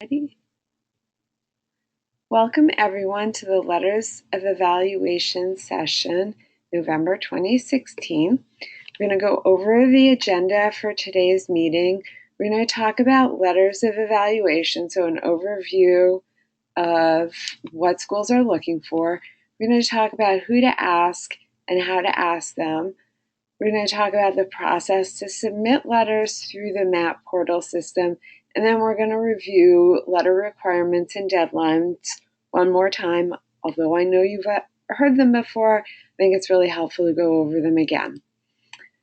Ready? Welcome everyone to the Letters of Evaluation session, November 2016. We're going to go over the agenda for today's meeting. We're going to talk about letters of evaluation, so an overview of what schools are looking for. We're going to talk about who to ask and how to ask them. We're going to talk about the process to submit letters through the MAP portal system, and then we're going to review letter requirements and deadlines one more time. Although I know you've heard them before, I think it's really helpful to go over them again.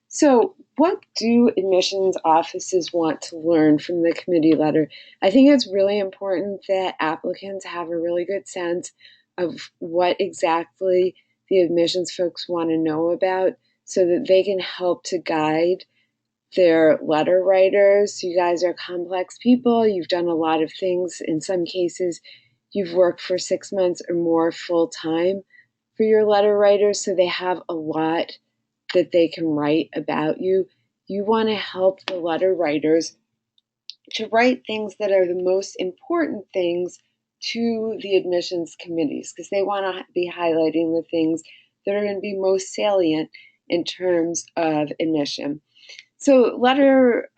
So, what do admissions offices want to learn from the committee letter? I think it's really important that applicants have a really good sense of what exactly the admissions folks want to know about, so that they can help to guide their letter writers. You guys are complex people. You've done a lot of things. In some cases, you've worked for 6 months or more full time for your letter writers, so they have a lot that they can write about you. You want to help the letter writers to write things that are the most important things to the admissions committees, because they want to be highlighting the things that are going to be most salient in terms of admission. So letter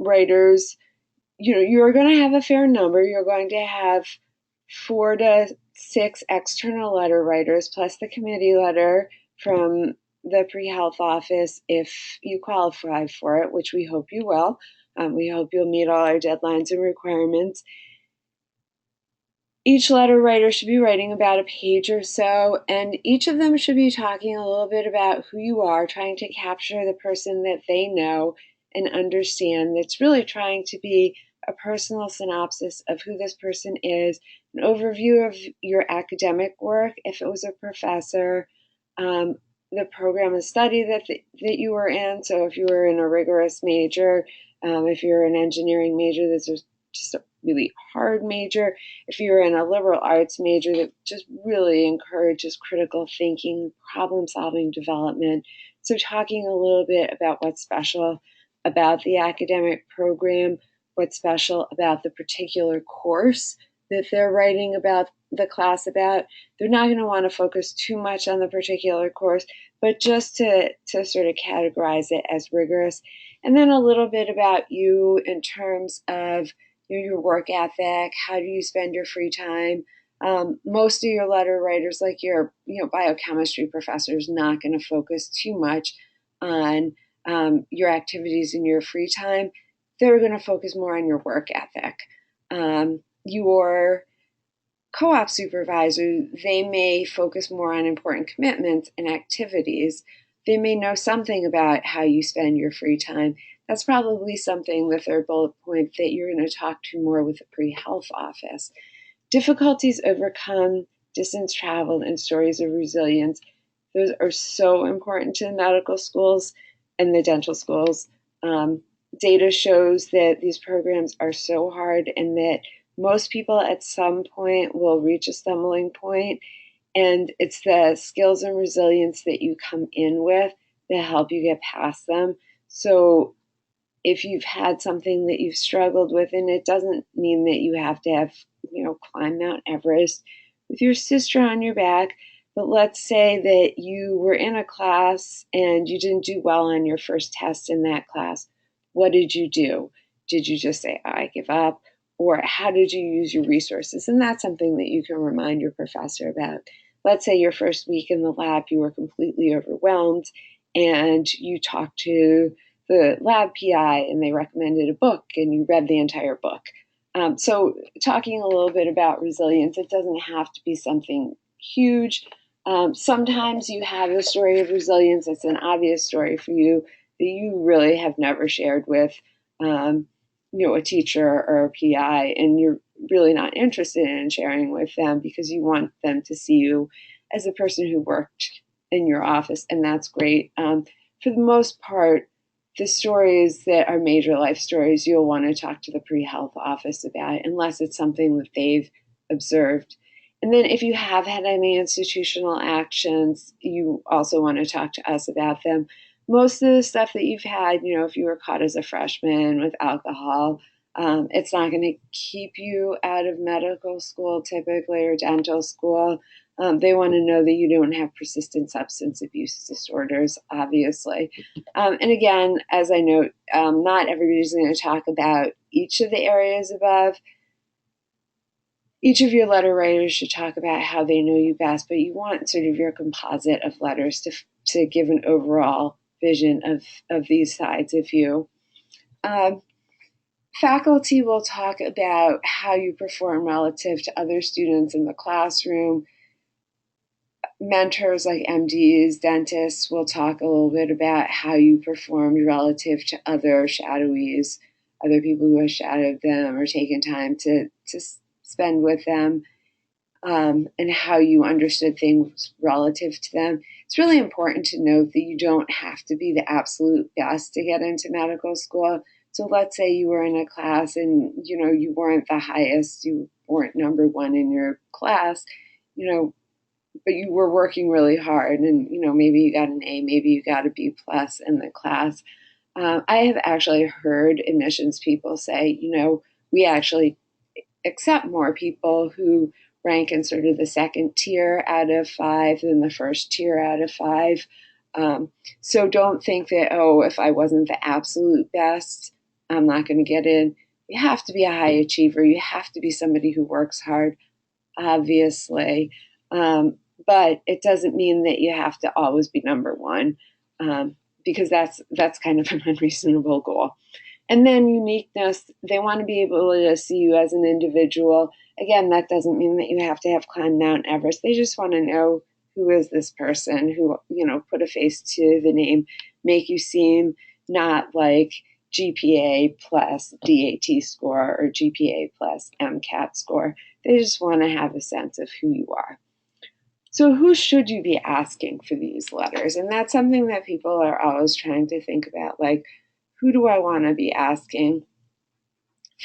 writers, you're going to have a fair number. You're going to have 4 to 6 external letter writers, plus the committee letter from the pre-health office if you qualify for it, which we hope you will. We hope you'll meet all our deadlines and requirements. Each letter writer should be writing about a page or so, and each of them should be talking a little bit about who you are, trying to capture the person that they know and understand. That's really trying to be a personal synopsis of who this person is, an overview of your academic work, if it was a professor, the program of study that you were in. So if you were in a rigorous major, if you're an engineering major, this is just a really hard major. If you're in a liberal arts major, that just really encourages critical thinking, problem-solving development. So talking a little bit about what's special about the academic program, what's special about the particular course that they're writing about the class about. They're not going to want to focus too much on the particular course, but just to sort of categorize it as rigorous. And then a little bit about you in terms of your work ethic. How do you spend your free time? Most of your letter writers, like your biochemistry professor, is not going to focus too much on your activities in your free time. They're going to focus more on your work ethic. Your co-op supervisor, they may focus more on important commitments and activities. They may know something about how you spend your free time. That's probably something, the third bullet point, that you're going to talk to more with the pre-health office. Difficulties overcome, distance traveled, and stories of resilience. Those are so important to the medical schools and the dental schools. Data shows that these programs are so hard, and that most people at some point will reach a stumbling point, and it's the skills and resilience that you come in with that help you get past them. So if you've had something that you've struggled with, and it doesn't mean that you have to have, climb Mount Everest with your sister on your back, but let's say that you were in a class and you didn't do well on your first test in that class. What did you do? Did you just say, I give up? Or how did you use your resources? And that's something that you can remind your professor about. Let's say your first week in the lab, you were completely overwhelmed, and you talked to the lab PI and they recommended a book and you read the entire book. So talking a little bit about resilience, it doesn't have to be something huge. Sometimes you have a story of resilience that's an obvious story for you that you really have never shared with a teacher or a PI, and you're really not interested in sharing with them because you want them to see you as a person who worked in your office, and that's great. For the most part, the stories that are major life stories, you'll want to talk to the pre-health office about, unless it's something that they've observed. And then if you have had any institutional actions, you also want to talk to us about them. Most of the stuff that you've had, if you were caught as a freshman with alcohol, It's not going to keep you out of medical school typically or dental school. They want to know that you don't have persistent substance abuse disorders, obviously. And again, as I note, not everybody's going to talk about each of the areas above. Each of your letter writers should talk about how they know you best, but you want sort of your composite of letters to give an overall vision of these sides of you. Faculty will talk about how you perform relative to other students in the classroom. Mentors like MDs, dentists will talk a little bit about how you performed relative to other shadowees, other people who have shadowed them or taken time to spend with them, and how you understood things relative to them. It's really important to note that you don't have to be the absolute best to get into medical school. So let's say you were in a class and, you weren't the highest, you weren't number one in your class, but you were working really hard and, maybe you got an A, maybe you got a B plus in the class. I have actually heard admissions people say, we actually accept more people who rank in sort of the second tier out of 5 than the first tier out of 5. So don't think that, if I wasn't the absolute best, I'm not going to get in. You have to be a high achiever. You have to be somebody who works hard, obviously. But it doesn't mean that you have to always be number one, because that's kind of an unreasonable goal. And then uniqueness, they want to be able to see you as an individual. Again, that doesn't mean that you have to have climbed Mount Everest. They just want to know, who is this person, who, put a face to the name, make you seem not like GPA plus DAT score or GPA plus MCAT score. They just want to have a sense of who you are. So who should you be asking for these letters? And that's something that people are always trying to think about, like, who do I want to be asking?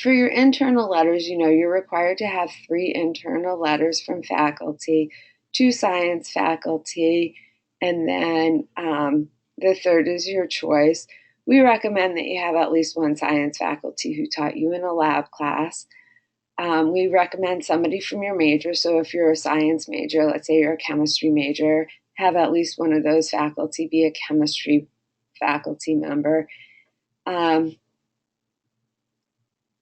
For your internal letters, you're required to have 3 internal letters from faculty, 2 science faculty, and then the third is your choice. We recommend that you have at least 1 science faculty who taught you in a lab class. We recommend somebody from your major. So if you're a science major, let's say you're a chemistry major, have at least one of those faculty be a chemistry faculty member.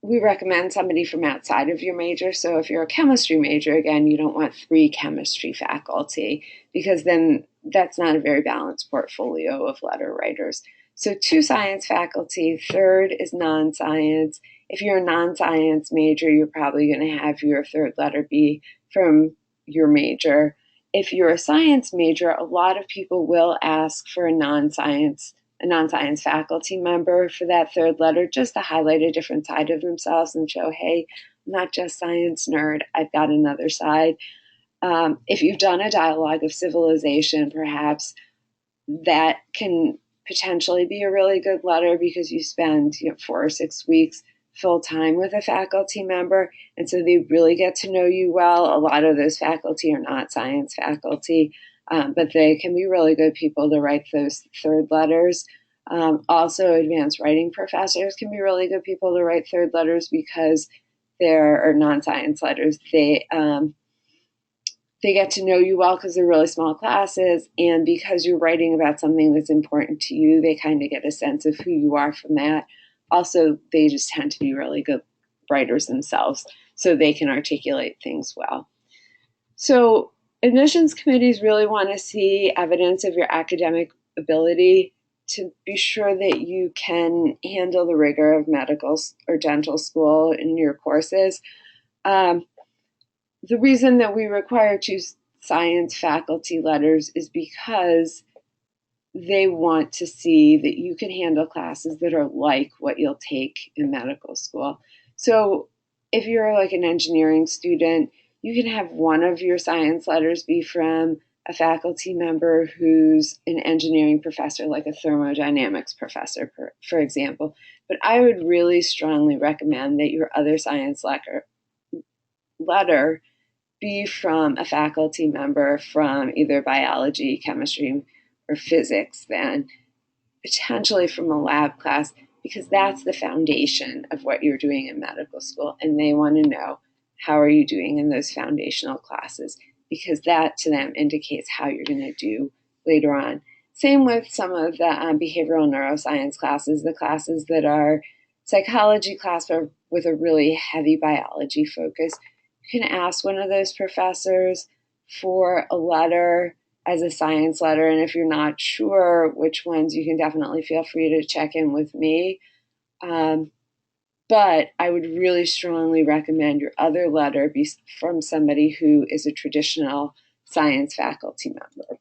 We recommend somebody from outside of your major. So if you're a chemistry major, again, you don't want 3 chemistry faculty, because then that's not a very balanced portfolio of letter writers. So 2 science faculty, third is non-science. If you're a non-science major, you're probably going to have your third letter be from your major. If you're a science major, a lot of people will ask for a non-science faculty member for that third letter, just to highlight a different side of themselves and show, hey, I'm not just science nerd, I've got another side. If you've done a dialogue of civilization, perhaps that can potentially be a really good letter, because you spend 4 or 6 weeks full time with a faculty member, and so they really get to know you well. A lot of those faculty are not science faculty, but they can be really good people to write those third letters. Also, advanced writing professors can be really good people to write third letters, because they're non-science letters. They get to know you well because they're really small classes, and because you're writing about something that's important to you, they kind of get a sense of who you are from that. Also, they just tend to be really good writers themselves, so they can articulate things well. So admissions committees really want to see evidence of your academic ability to be sure that you can handle the rigor of medical or dental school in your courses. The reason that we require 2 science faculty letters is because they want to see that you can handle classes that are like what you'll take in medical school. So if you're like an engineering student, you can have one of your science letters be from a faculty member who's an engineering professor, like a thermodynamics professor, for example. But I would really strongly recommend that your other science letter be from a faculty member from either biology, chemistry, or physics, then potentially from a lab class, because that's the foundation of what you're doing in medical school. And they want to know, how are you doing in those foundational classes? Because that to them indicates how you're going to do later on. Same with some of the behavioral neuroscience classes, the classes that are psychology class with a really heavy biology focus. You can ask one of those professors for a letter as a science letter, and if you're not sure which ones, you can definitely feel free to check in with me. But I would really strongly recommend your other letter be from somebody who is a traditional science faculty member.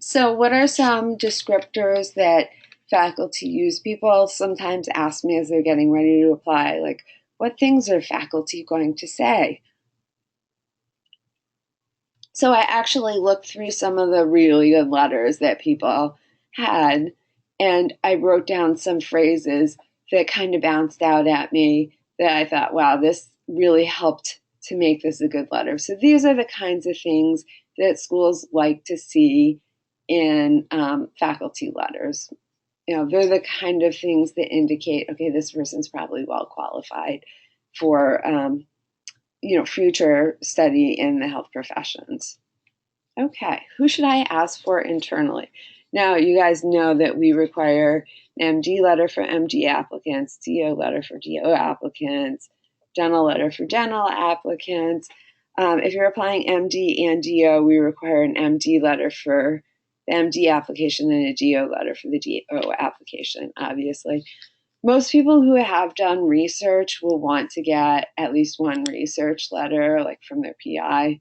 So what are some descriptors that faculty use? People sometimes ask me as they're getting ready to apply, like, what things are faculty going to say? So I actually looked through some of the really good letters that people had, and I wrote down some phrases that kind of bounced out at me that I thought, wow, this really helped to make this a good letter. So these are the kinds of things that schools like to see in faculty letters. They're the kind of things that indicate, okay, this person's probably well qualified for future study in the health professions. Okay, who should I ask for internally? Now, you guys know that we require an MD letter for MD applicants, DO letter for DO applicants, dental letter for dental applicants. If you're applying MD and DO, we require an MD letter for the MD application and a DO letter for the DO application, obviously. Most people who have done research will want to get at least one research letter, like from their PI.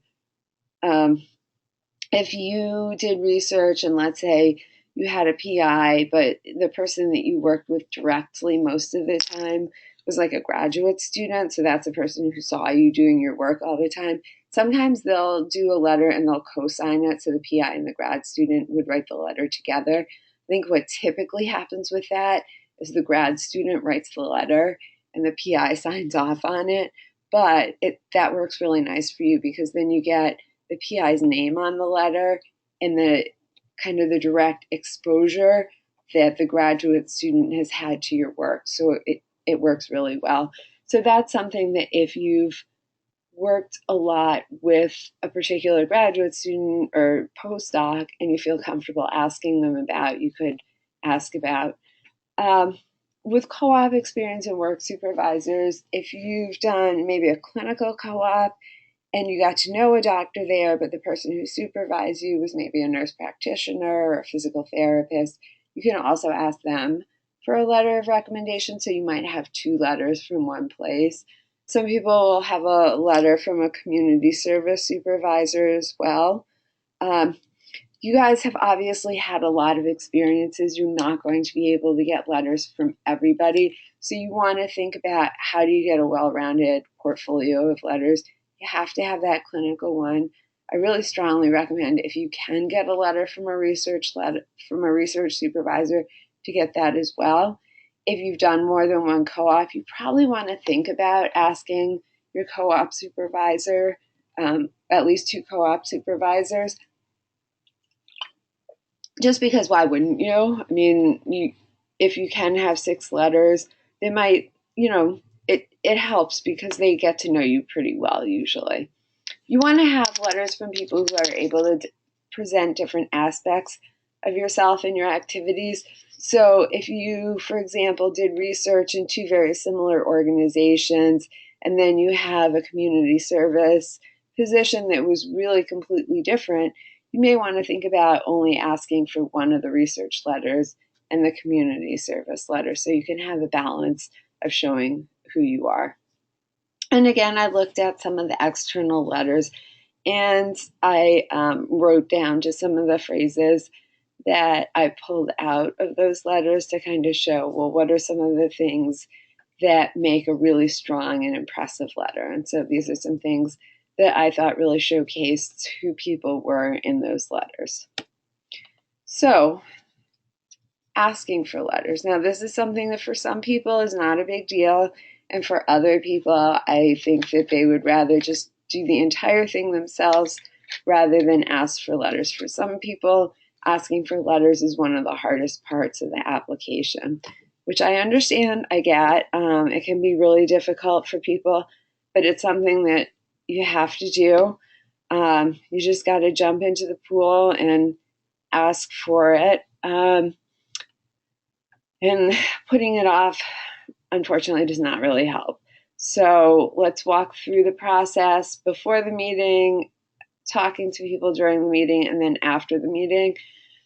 If you did research and let's say you had a PI, but the person that you worked with directly most of the time was like a graduate student, so that's a person who saw you doing your work all the time, sometimes they'll do a letter and they'll co-sign it, so the PI and the grad student would write the letter together. I think what typically happens with that is the grad student writes the letter and the PI signs off on it, but that works really nice for you because then you get the PI's name on the letter and the kind of the direct exposure that the graduate student has had to your work. So it works really well. So that's something that if you've worked a lot with a particular graduate student or postdoc and you feel comfortable asking them about, you could ask about. With co-op experience and work supervisors, if you've done maybe a clinical co-op and you got to know a doctor there, but the person who supervised you was maybe a nurse practitioner or a physical therapist, you can also ask them for a letter of recommendation, so you might have two letters from one place. Some people will have a letter from a community service supervisor as well. You guys have obviously had a lot of experiences. You're not going to be able to get letters from everybody, so you want to think about how do you get a well-rounded portfolio of letters. You have to have that clinical one. I really strongly recommend if you can get a letter from a research supervisor to get that as well. If you've done more than one co-op, you probably want to think about asking your co-op supervisor, at least two co-op supervisors, just because why wouldn't you? I mean, if you can have 6 letters, they might, it helps because they get to know you pretty well usually. You want to have letters from people who are able to present different aspects of yourself and your activities. So if you, for example, did research in 2 very similar organizations, and then you have a community service position that was really completely different, you may want to think about only asking for one of the research letters and the community service letter so you can have a balance of showing who you are. And again, I looked at some of the external letters and I wrote down just some of the phrases that I pulled out of those letters to kind of show, well, what are some of the things that make a really strong and impressive letter? And so these are some things that I thought really showcased who people were in those letters. So, asking for letters. Now, this is something that for some people is not a big deal, and for other people, I think that they would rather just do the entire thing themselves rather than ask for letters. For some people, asking for letters is one of the hardest parts of the application. which I understand, I get. It can be really difficult for people, but it's something that you have to do. You just got to jump into the pool and ask for it. And putting it off, unfortunately, does not really help. So let's walk through the process before the meeting, talking to people during the meeting, and then after the meeting.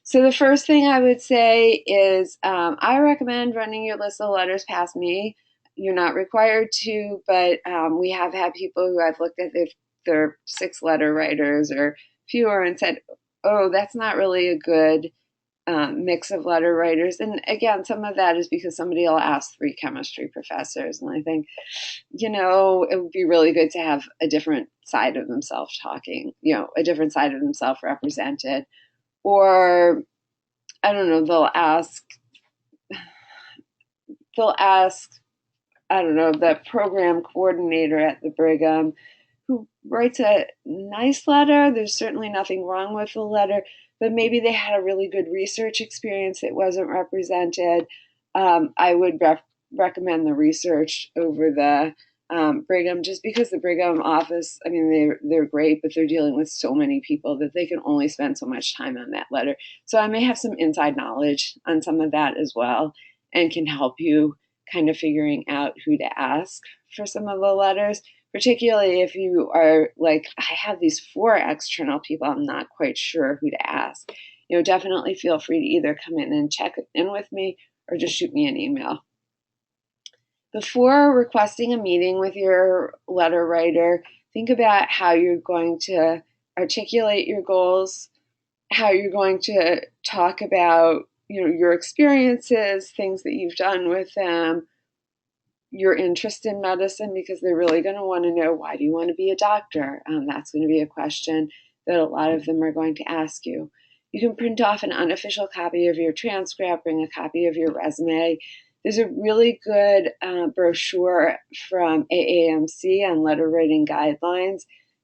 So the first thing I would say is I recommend running your list of letters past me. You're not required to, but we have had people who I've looked at their 6-letter writers or fewer and said, oh, that's not really a good mix of letter writers. And again, some of that is because somebody will ask 3 chemistry professors. And I think, it would be really good to have a different side of themselves talking, a different side of themselves represented. Or, I don't know, they'll ask, I don't know, the program coordinator at the Brigham who writes a nice letter. There's certainly nothing wrong with the letter, but maybe they had a really good research experience that wasn't represented. I would recommend the research over the Brigham, just because the Brigham office, I mean, they're great, but they're dealing with so many people that they can only spend so much time on that letter. So I may have some inside knowledge on some of that as well, and can help you kind of figuring out who to ask for some of the letters, particularly if you are like, I have these 4 external people, I'm not quite sure who to ask. Definitely feel free to either come in and check in with me or just shoot me an email. Before requesting a meeting with your letter writer, think about how you're going to articulate your goals, how you're going to talk about, your experiences, things that you've done with them, your interest in medicine, because they're really going to want to know, why do you want to be a doctor? That's going to be a question that a lot of them are going to ask you. You can print off an unofficial copy of your transcript, bring a copy of your resume. There's a really good brochure from AAMC on letter writing guidelines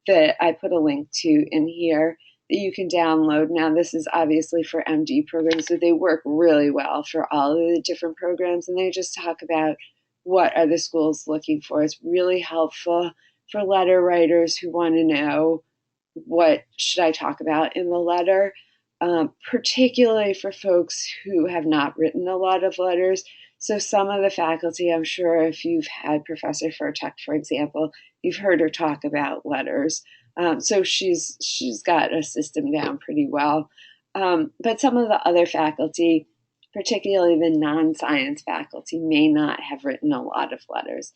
that I put a link to in here that you can download. Now, this is obviously for MD programs, so they work really well for all of the different programs, and they just talk about what are the schools looking for. It's really helpful for letter writers who want to know, what should I talk about in the letter, particularly for folks who have not written a lot of letters. So some of the faculty, I'm sure if you've had Professor Furtek, for example, you've heard her talk about letters. So she's got a system down pretty well. But some of the other faculty, particularly the non-science faculty, may not have written a lot of letters.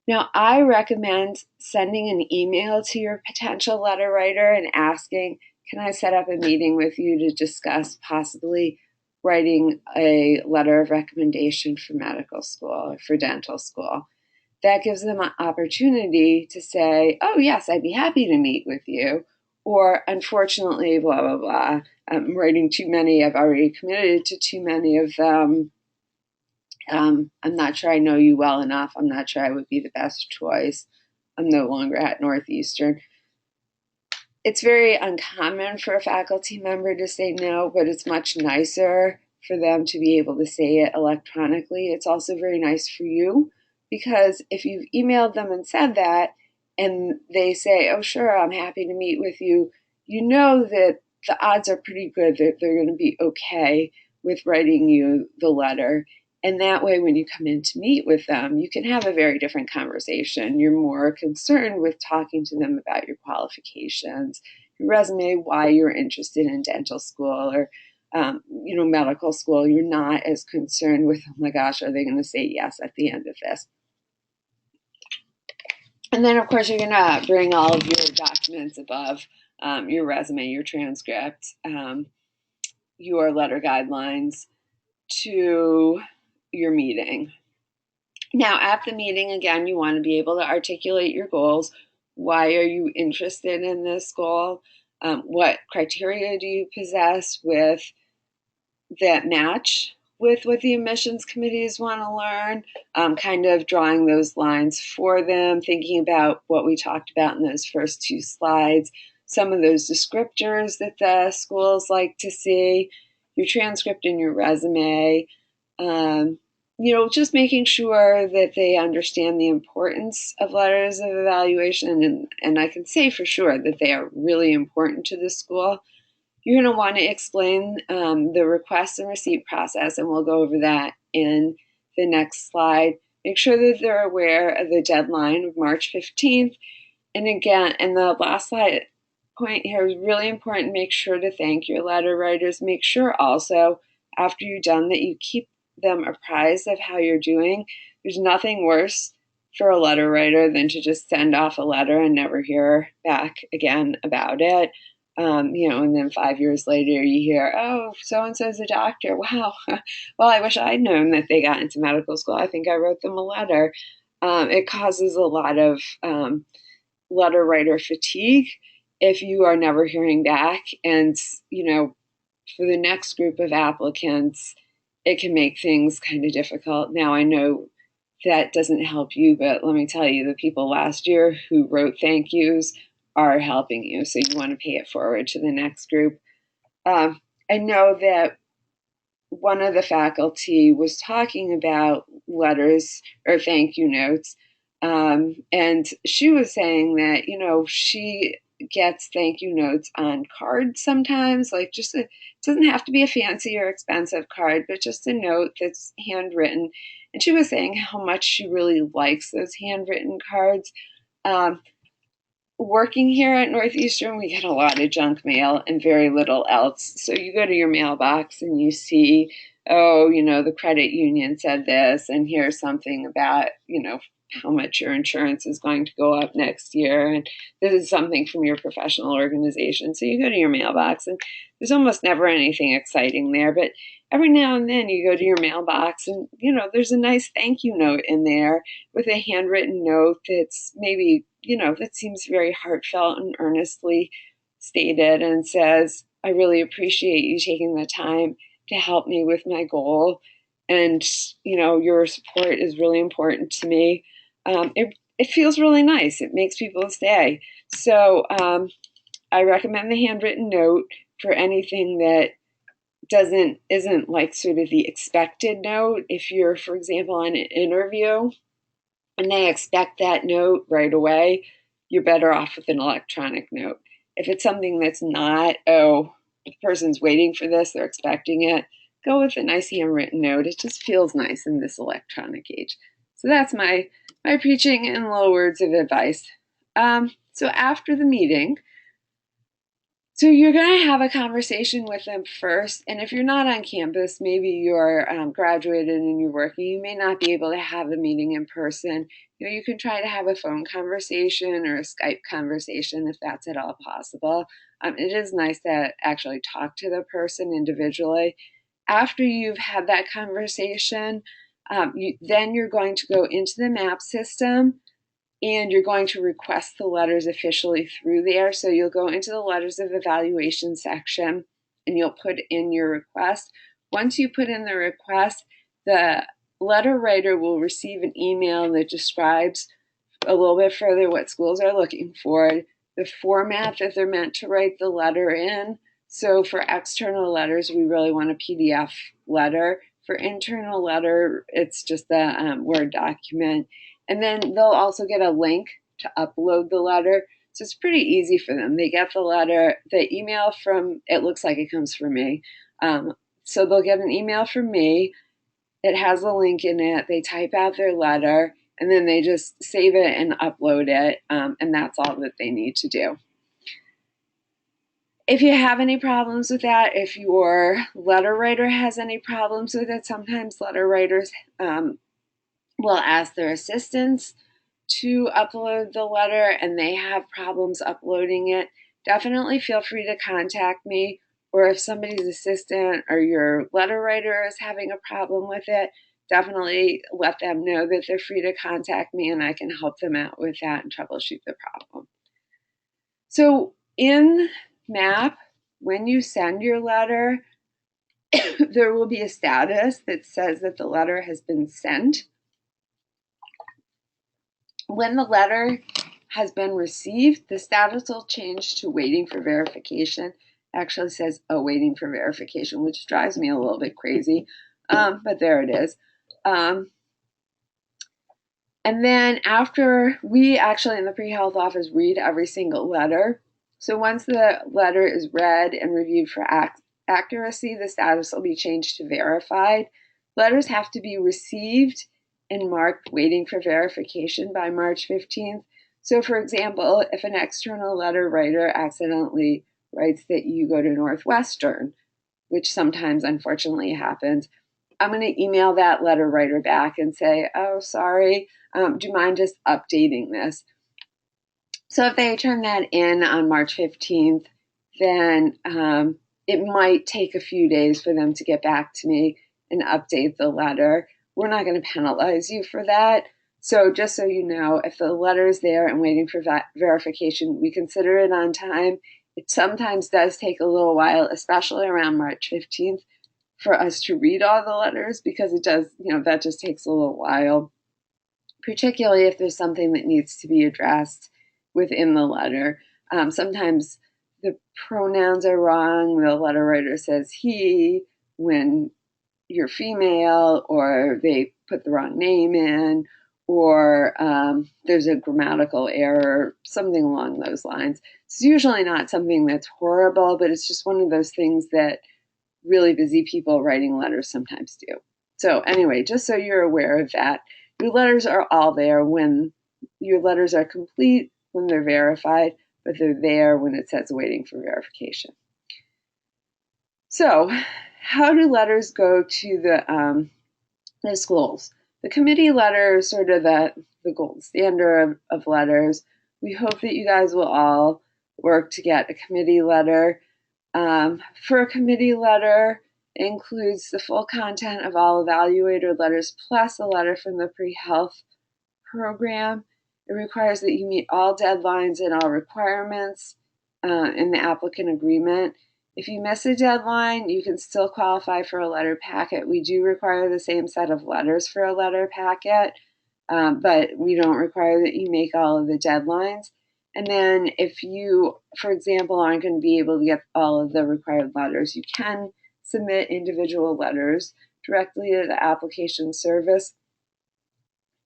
Now, I recommend sending an email to your potential letter writer and asking, can I set up a meeting with you to discuss possibly writing a letter of recommendation for medical school or for dental school? That gives them an opportunity to say, oh, yes, I'd be happy to meet with you. Or, unfortunately, blah, blah, blah. I'm writing too many. I've already committed to too many of them. I'm not sure I know you well enough. I'm not sure I would be the best choice. I'm no longer at Northeastern. It's very uncommon for a faculty member to say no, but it's much nicer for them to be able to say it electronically. It's also very nice for you, because if you've emailed them and said that, and they say, oh, sure, I'm happy to meet with you, you know that the odds are pretty good that they're going to be okay with writing you the letter. And that way, when you come in to meet with them, you can have a very different conversation. You're more concerned with talking to them about your qualifications, your resume, why you're interested in dental school or medical school. You're not as concerned with, oh my gosh, are they going to say yes at the end of this? And then, of course, you're going to bring all of your documents above, your resume, your transcript, your letter guidelines to your meeting. Now, at the meeting, again, you want to be able to articulate your goals. Why are you interested in this goal? What criteria do you possess that match with what the admissions committees want to learn? Kind of drawing those lines for them, thinking about what we talked about in those first 2 slides, some of those descriptors that the schools like to see, your transcript and your resume. just making sure that they understand the importance of letters of evaluation, and I can say for sure that they are really important to the school. You're going to want to explain the request and receipt process, and we'll go over that in the next slide. Make sure that they're aware of the deadline of March 15th. And again, and the last slide point here is really important. Make sure to thank your letter writers. Make sure also, after you're done, that you keep them apprised of how you're doing. There's nothing worse for a letter writer than to just send off a letter and never hear back again about it. And then 5 years later you hear, oh, so-and-so's a doctor. Wow. Well, I wish I'd known that they got into medical school. I think I wrote them a letter. It causes a lot of letter writer fatigue if you are never hearing back. And, for the next group of applicants, it can make things kind of difficult. Now, I know that doesn't help you, but let me tell you, the people last year who wrote thank yous are helping you. So you want to pay it forward to the next group. I know that one of the faculty was talking about letters or thank you notes. And she was saying that, she gets thank you notes on cards sometimes, like it doesn't have to be a fancy or expensive card, but just a note that's handwritten. And she was saying how much she really likes those handwritten cards. Working here at Northeastern, we get a lot of junk mail and very little else. So you go to your mailbox and you see, oh, the credit union said this, and here's something about, how much your insurance is going to go up next year. And this is something from your professional organization. So you go to your mailbox and there's almost never anything exciting there. But every now and then you go to your mailbox and, there's a nice thank you note in there with a handwritten note that's maybe, that seems very heartfelt and earnestly stated and says, I really appreciate you taking the time to help me with my goal. And, your support is really important to me. It feels really nice. It makes people stay. So I recommend the handwritten note for anything that isn't like sort of the expected note. If you're, for example, on an interview and they expect that note right away, you're better off with an electronic note. If it's something that's not, oh, the person's waiting for this, they're expecting it, go with a nice handwritten note. It just feels nice in this electronic age. So that's my preaching and little words of advice. So after the meeting, so you're going to have a conversation with them first. And if you're not on campus, maybe you're graduated and you're working, you may not be able to have the meeting in person. You can try to have a phone conversation or a Skype conversation if that's at all possible. It is nice to actually talk to the person individually. After you've had that conversation, then you're going to go into the map system and you're going to request the letters officially through there. So you'll go into the letters of evaluation section and you'll put in your request. Once you put in the request, the letter writer will receive an email that describes a little bit further what schools are looking for, the format that they're meant to write the letter in. So for external letters, we really want a PDF letter. For internal letter, it's just a Word document. And then they'll also get a link to upload the letter. So it's pretty easy for them. They get the letter, the email from, it looks like it comes from me. So they'll get an email from me. It has a link in it. They type out their letter and then they just save it and upload it. And that's all that they need to do. If you have any problems with that, if your letter writer has any problems with it, sometimes letter writers will ask their assistants to upload the letter and they have problems uploading it. Definitely feel free to contact me, or if somebody's assistant or your letter writer is having a problem with it, definitely let them know that they're free to contact me and I can help them out with that and troubleshoot the problem. So in MAP, when you send your letter, there will be a status that says that the letter has been sent. When the letter has been received, the status will change to waiting for verification. It actually says waiting for verification, which drives me a little bit crazy, but there it is. And then after, we actually in the pre-health office read every single letter. So once the letter is read and reviewed for accuracy, the status will be changed to verified. Letters have to be received and marked waiting for verification by March 15th. So for example, if an external letter writer accidentally writes that you go to Northwestern, which sometimes unfortunately happens, I'm going to email that letter writer back and say, oh, sorry, do you mind just updating this? So if they turn that in on March 15th, then it might take a few days for them to get back to me and update the letter. We're not going to penalize you for that. So just so you know, if the letter is there and waiting for verification, we consider it on time. It sometimes does take a little while, especially around March 15th, for us to read all the letters, because it does, that just takes a little while, particularly if there's something that needs to be addressed within the letter. Sometimes the pronouns are wrong. The letter writer says he when you're female, or they put the wrong name in, or there's a grammatical error, something along those lines. It's usually not something that's horrible, but it's just one of those things that really busy people writing letters sometimes do. So anyway, just so you're aware of that, your letters are all there when your letters are complete, when they're verified, but they're there when it says waiting for verification. So how do letters go to the schools? The committee letter is sort of the gold standard of letters. We hope that you guys will all work to get a committee letter. For a committee letter, it includes the full content of all evaluator letters plus a letter from the pre-health program. It requires that you meet all deadlines and all requirements in the applicant agreement. If you miss a deadline, you can still qualify for a letter packet. We do require the same set of letters for a letter packet, but we don't require that you make all of the deadlines. And then if you, for example, aren't going to be able to get all of the required letters, you can submit individual letters directly to the application service.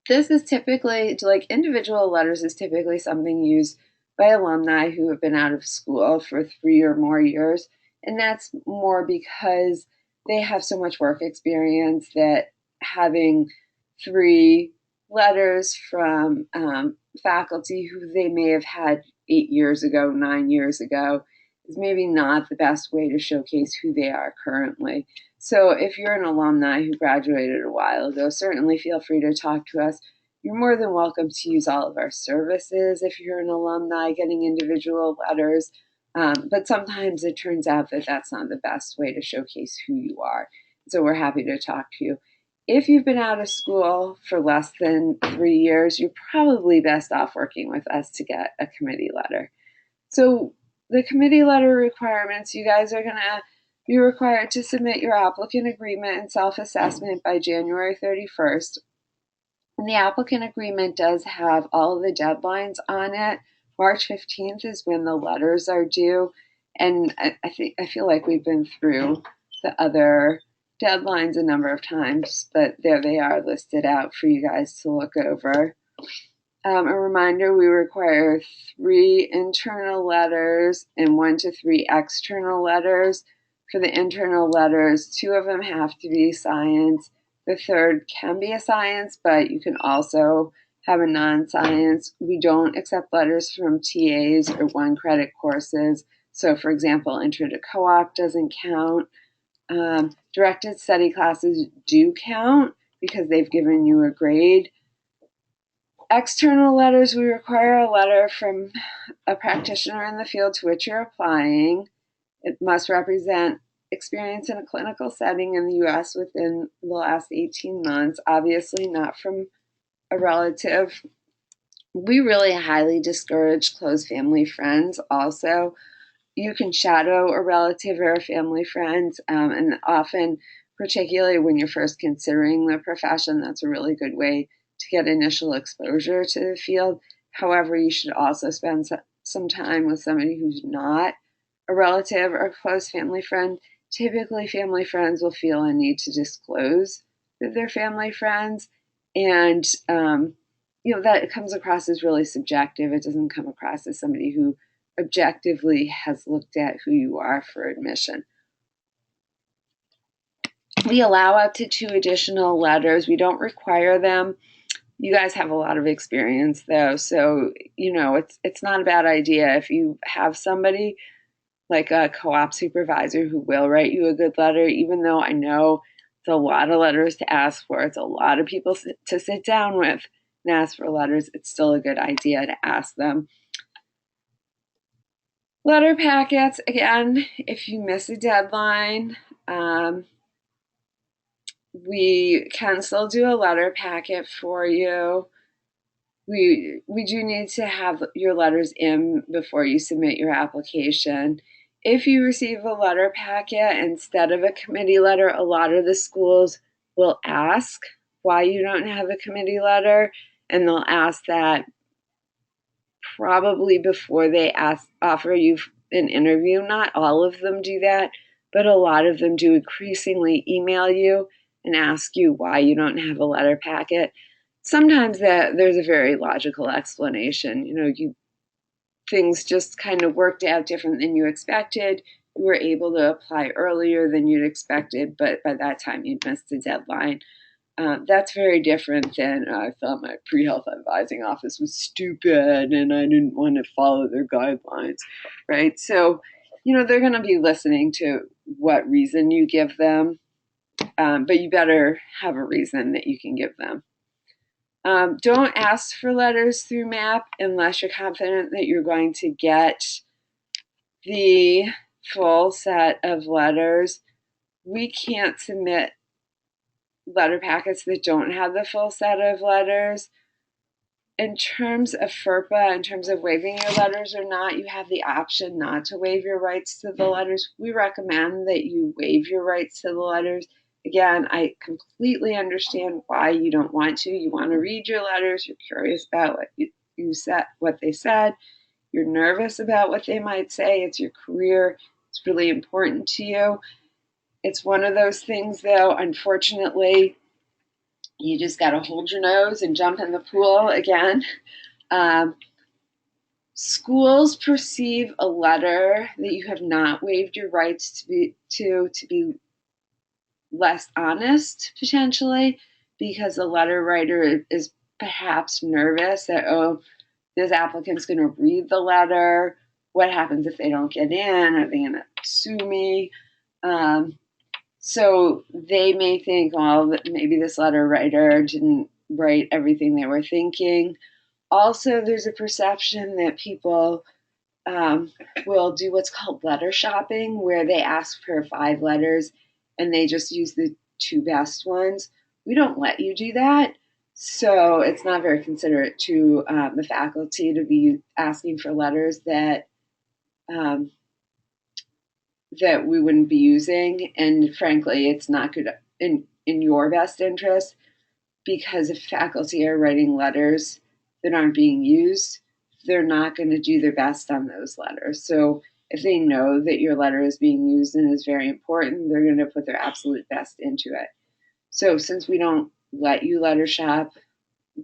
This is typically, like, individual letters is typically something used by alumni who have been out of school for 3 or more years. And that's more because they have so much work experience that having 3 letters from faculty who they may have had 8 years ago, 9 years ago, is maybe not the best way to showcase who they are currently. So if you're an alumni who graduated a while ago, certainly feel free to talk to us. You're more than welcome to use all of our services if you're an alumni getting individual letters. But sometimes it turns out that that's not the best way to showcase who you are. So we're happy to talk to you. If you've been out of school for less than 3 years, you're probably best off working with us to get a committee letter. So the committee letter requirements, you guys are going to be required to submit your applicant agreement and self-assessment by January 31st. And the applicant agreement does have all of the deadlines on it. March 15th is when the letters are due. And I feel like we've been through the other deadlines a number of times, but there they are listed out for you guys to look over. A reminder, we require 3 internal letters and 1 to 3 external letters. For the internal letters, 2 of them have to be science. The third can be a science, but you can also have a non-science. We don't accept letters from TAs or 1-credit courses. So for example, intro to co-op doesn't count. Directed study classes do count because they've given you a grade. External letters, we require a letter from a practitioner in the field to which you're applying. It must represent experience in a clinical setting in the U.S. within the last 18 months, obviously not from a relative. We really highly discourage close family friends also. You can shadow a relative or a family friend, and often, particularly when you're first considering the profession, that's a really good way to get initial exposure to the field. However, you should also spend some time with somebody who's not a relative or a close family friend. Typically, family friends will feel a need to disclose that they're family friends, and that comes across as really subjective. It doesn't come across as somebody who objectively has looked at who you are for admission. We allow up to 2 additional letters. We don't require them. You guys have a lot of experience though, so it's not a bad idea if you have somebody like a co-op supervisor who will write you a good letter, even though I know it's a lot of letters to ask for. It's a lot of people to sit down with and ask for letters. It's still a good idea to ask them. Letter packets, again, if you miss a deadline, we can still do a letter packet for you. We do need to have your letters in before you submit your application. If you receive a letter packet instead of a committee letter, a lot of the schools will ask why you don't have a committee letter, and they'll ask that probably before they offer you an interview. Not all of them do that, but a lot of them do increasingly email you and ask you why you don't have a letter packet. Sometimes there's a very logical explanation. Things just kind of worked out different than you expected. You were able to apply earlier than you'd expected, but by that time you'd missed the deadline. That's very different than I thought my pre-health advising office was stupid and I didn't want to follow their guidelines, right? So, they're going to be listening to what reason you give them, but you better have a reason that you can give them. Don't ask for letters through MAP unless you're confident that you're going to get the full set of letters. We can't submit letter packets that don't have the full set of letters. In terms of FERPA, in terms of waiving your letters or not, you have the option not to waive your rights to the letters. We recommend that you waive your rights to the letters. Again, I completely understand why you don't want to. You want to read your letters. You're curious about what they said. You're nervous about what they might say. It's your career. It's really important to you. It's one of those things, though, unfortunately, you just got to hold your nose and jump in the pool again. Schools perceive a letter that you have not waived your rights to be less honest, potentially, because the letter writer is perhaps nervous that, this applicant's going to read the letter. What happens if they don't get in? Are they going to sue me? So they may think, maybe this letter writer didn't write everything they were thinking. Also, there's a perception that people will do what's called letter shopping, where they ask for 5 letters and they just use the 2 best ones. We don't let you do that. So it's not very considerate to the faculty to be asking for letters that we wouldn't be using. And frankly, it's not good in your best interest, because if faculty are writing letters that aren't being used, they're not going to do their best on those letters. So if they know that your letter is being used and is very important, they're going to put their absolute best into it. So since we don't let you letter shop,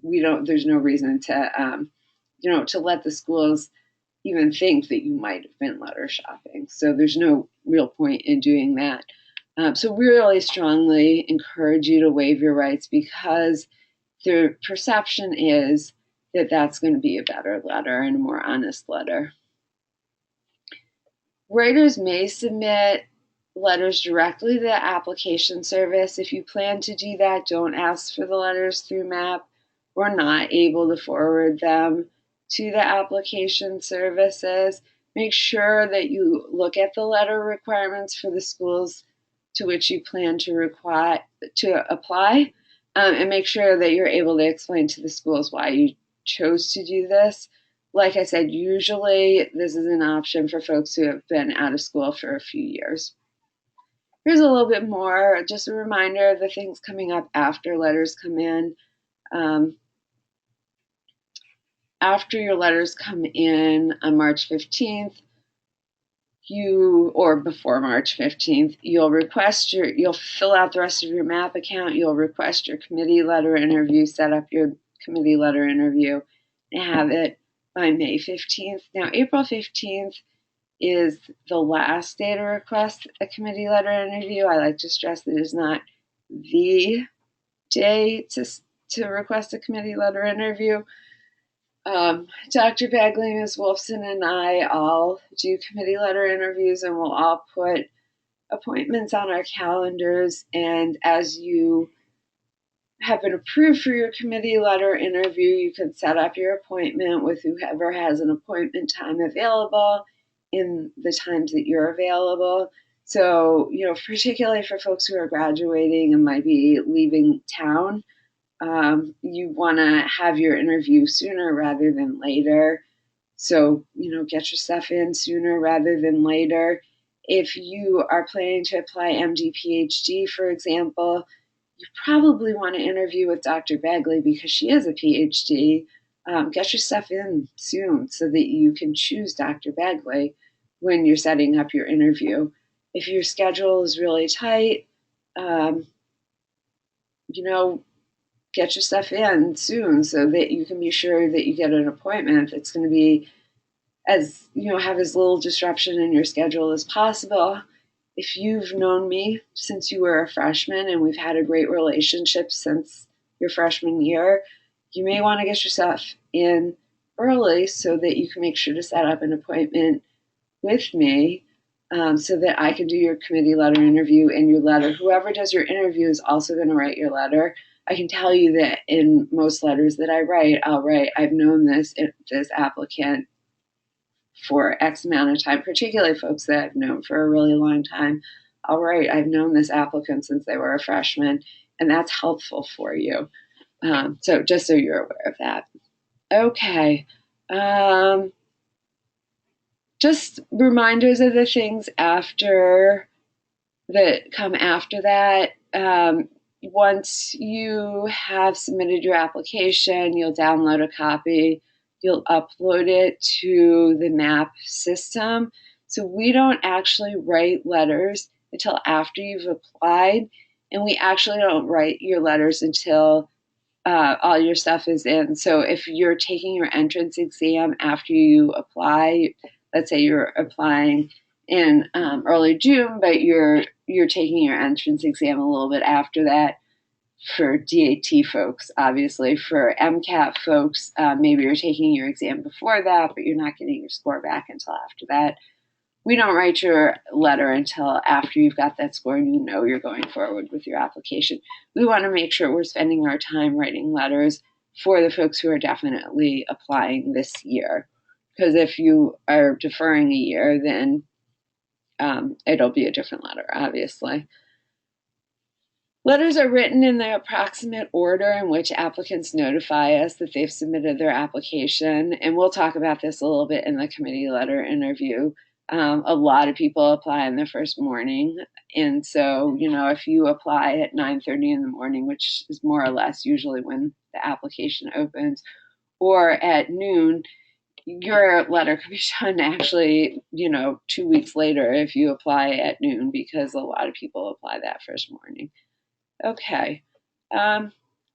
there's no reason to, to let the schools even think that you might have been letter shopping. So there's no real point in doing that. So we really strongly encourage you to waive your rights, because the perception is that that's going to be a better letter and a more honest letter. Writers may submit letters directly to the application service. If you plan to do that, don't ask for the letters through MAP. We're not able to forward them to the application services. Make sure that you look at the letter requirements for the schools to which you plan to apply, and make sure that you're able to explain to the schools why you chose to do this. Like I said, usually this is an option for folks who have been out of school for a few years. Here's a little bit more, just a reminder of the things coming up after letters come in. After your letters come in on March 15th, or before March 15th, you'll fill out the rest of your MAP account, you'll request your committee letter interview, set up your committee letter interview, and have it by May 15th. Now, April 15th is the last day to request a committee letter interview. I like to stress that it is not the day to request a committee letter interview. Dr. Bagley, Ms. Wolfson, and I all do committee letter interviews, and we'll all put appointments on our calendars. And as you have been approved for your committee letter interview, you can set up your appointment with whoever has an appointment time available in the times that you're available. So, particularly for folks who are graduating and might be leaving town, you want to have your interview sooner rather than later. So, get your stuff in sooner rather than later. If you are planning to apply MD, PhD, for example, you probably want to interview with Dr. Bagley because she is a PhD. Get your stuff in soon so that you can choose Dr. Bagley when you're setting up your interview. If your schedule is really tight, get your stuff in soon so that you can be sure that you get an appointment that's going to be have as little disruption in your schedule as possible. If you've known me since you were a freshman and we've had a great relationship since your freshman year, you may want to get yourself in early so that you can make sure to set up an appointment with me so that I can do your committee letter interview and your letter. Whoever does your interview is also going to write your letter. I can tell you that in most letters that I write, I'll write, I've known this applicant for X amount of time, particularly folks that I've known for a really long time. I'll write, I've known this applicant since they were a freshman, and that's helpful for you. So just so you're aware of that. Okay. Just reminders of the things that come after that. Once you have submitted your application, you'll download a copy, you'll upload it to the MAP system. So we don't actually write letters until after you've applied, and we actually don't write your letters until all your stuff is in. So if you're taking your entrance exam after you apply, let's say you're applying in early June, but you're taking your entrance exam a little bit after that. For DAT folks, obviously. For MCAT folks, maybe you're taking your exam before that, but you're not getting your score back until after that. We don't write your letter until after you've got that score and you know you're going forward with your application. We want to make sure we're spending our time writing letters for the folks who are definitely applying this year. Because if you are deferring a year, then it'll be a different letter, obviously. Letters are written in the approximate order in which applicants notify us that they've submitted their application, and we'll talk about this a little bit in the committee letter interview. A lot of people apply in the first morning, and so, if you apply at 9:30 in the morning, which is more or less usually when the application opens, or at noon, your letter could be done actually, 2 weeks later if you apply at noon, because a lot of people apply that first morning. Okay. A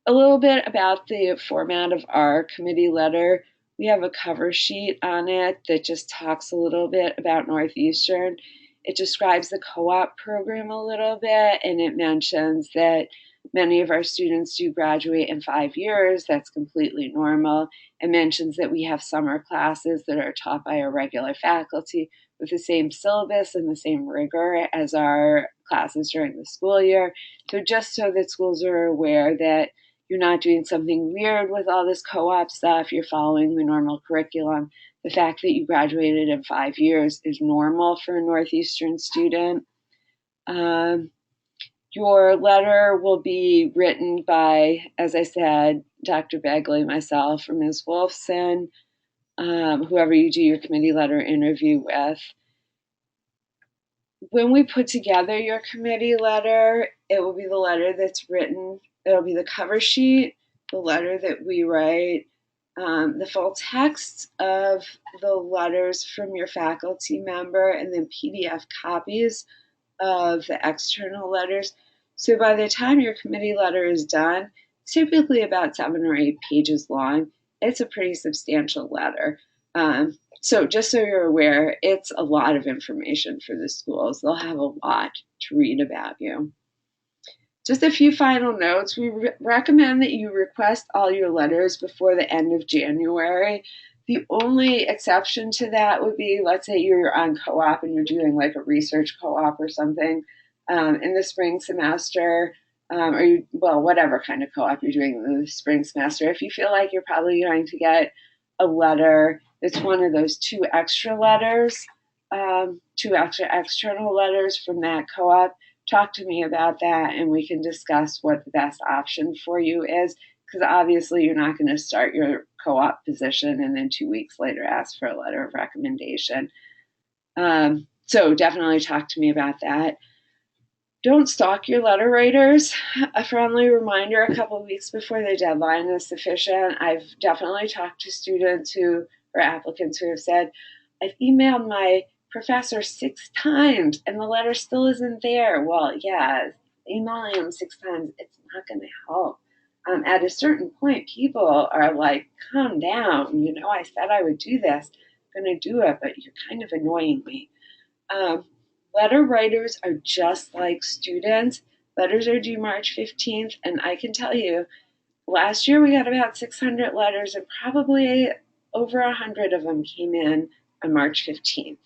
little bit about the format of our committee letter. We have a cover sheet on it that just talks a little bit about Northeastern. It describes the co-op program a little bit, and it mentions that many of our students do graduate in 5 years. That's completely normal. It mentions that we have summer classes that are taught by our regular faculty with the same syllabus and the same rigor as our classes during the school year. So just so that schools are aware that you're not doing something weird with all this co-op stuff, you're following the normal curriculum. The fact that you graduated in 5 years is normal for a Northeastern student. Your letter will be written by, as I said, Dr. Bagley, myself, or Ms. Wolfson, whoever you do your committee letter interview with. When we put together your committee letter, it will be the letter that's written. It'll be the cover sheet, the letter that we write, the full text of the letters from your faculty member, and then PDF copies of the external letters. So by the time your committee letter is done, it's typically about 7 or 8 pages long. It's a pretty substantial letter. So just so you're aware, it's a lot of information for the schools. They'll have a lot to read about you. Just a few final notes. We recommend that you request all your letters before the end of January. The only exception to that would be, let's say you're on co-op and you're doing like a research co-op or something in the spring semester, whatever kind of co-op you're doing in the spring semester. If you feel like you're probably going to get a letter that's one of those 2 extra letters, 2 extra external letters from that co-op, talk to me about that and we can discuss what the best option for you is, because obviously you're not going to start your co-op position and then 2 weeks later ask for a letter of recommendation. So definitely talk to me about that. Don't stalk your letter writers. A friendly reminder a couple of weeks before the deadline is sufficient. I've definitely talked to students or applicants who have said, I've emailed my professor 6 times and the letter still isn't there. Well, yeah, emailing them 6 times, it's not going to help. At a certain point, people are like, calm down. I said I would do this. I'm going to do it, but you're kind of annoying me. Letter writers are just like students. Letters are due March 15th, and I can tell you, last year we got about 600 letters, and probably over 100 of them came in on March 15th.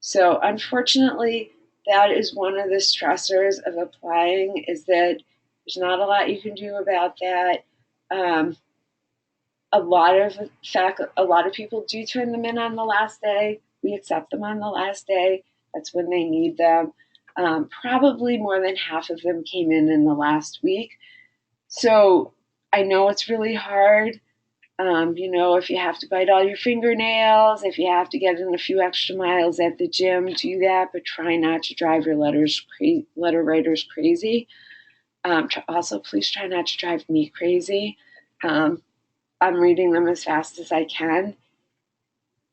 So unfortunately, that is one of the stressors of applying, is that there's not a lot you can do about that. A lot of people do turn them in on the last day. We accept them on the last day. That's when they need them. Probably more than half of them came in the last week. So I know it's really hard. If you have to bite all your fingernails, if you have to get in a few extra miles at the gym, do that, but try not to drive your letter writers crazy. Also, please try not to drive me crazy. I'm reading them as fast as I can,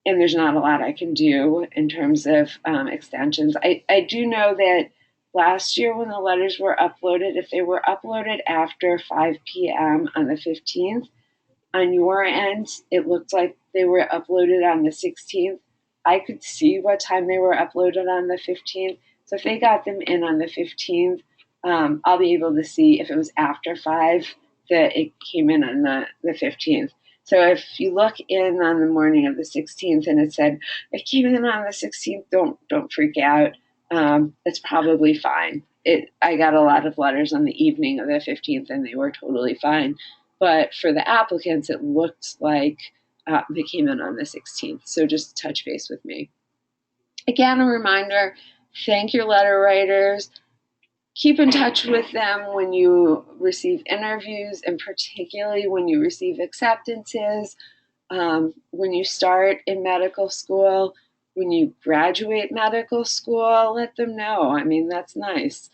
and there's not a lot I can do in terms of extensions. I do know that last year when the letters were uploaded, if they were uploaded after 5 p.m. on the 15th, on your end, it looked like they were uploaded on the 16th. I could see what time they were uploaded on the 15th. So if they got them in on the 15th, I'll be able to see if it was after 5 that it came in on the 15th. So if you look in on the morning of the 16th and it said, it came in on the 16th, don't freak out. It's probably fine. I got a lot of letters on the evening of the 15th and they were totally fine. But for the applicants, it looked like they came in on the 16th. So just touch base with me. Again, a reminder, thank your letter writers. Keep in touch with them when you receive interviews, and particularly when you receive acceptances, when you start in medical school, when you graduate medical school, let them know. I mean, that's nice.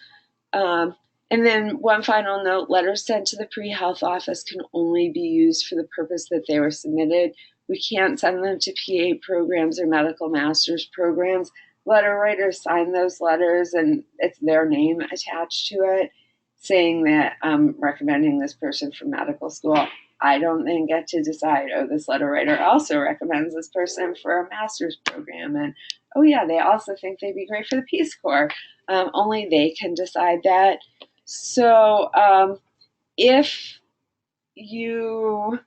And then one final note, letters sent to the pre-health office can only be used for the purpose that they were submitted. We can't send them to PA programs or medical master's programs. Letter writers sign those letters and it's their name attached to it, saying that I'm recommending this person for medical school. I don't then get to decide, this letter writer also recommends this person for a master's program. And, they also think they'd be great for the Peace Corps. Only they can decide that. So if you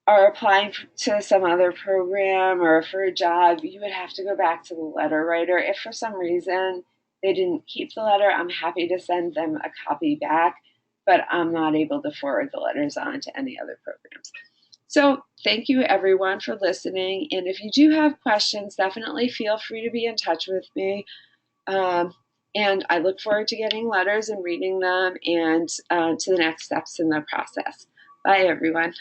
are applying to some other program or for a job, you would have to go back to the letter writer. If for some reason they didn't keep the letter, I'm happy to send them a copy back, but I'm not able to forward the letters on to any other programs. So thank you everyone for listening. And if you do have questions, definitely feel free to be in touch with me. And I look forward to getting letters and reading them and to the next steps in the process. Bye, everyone.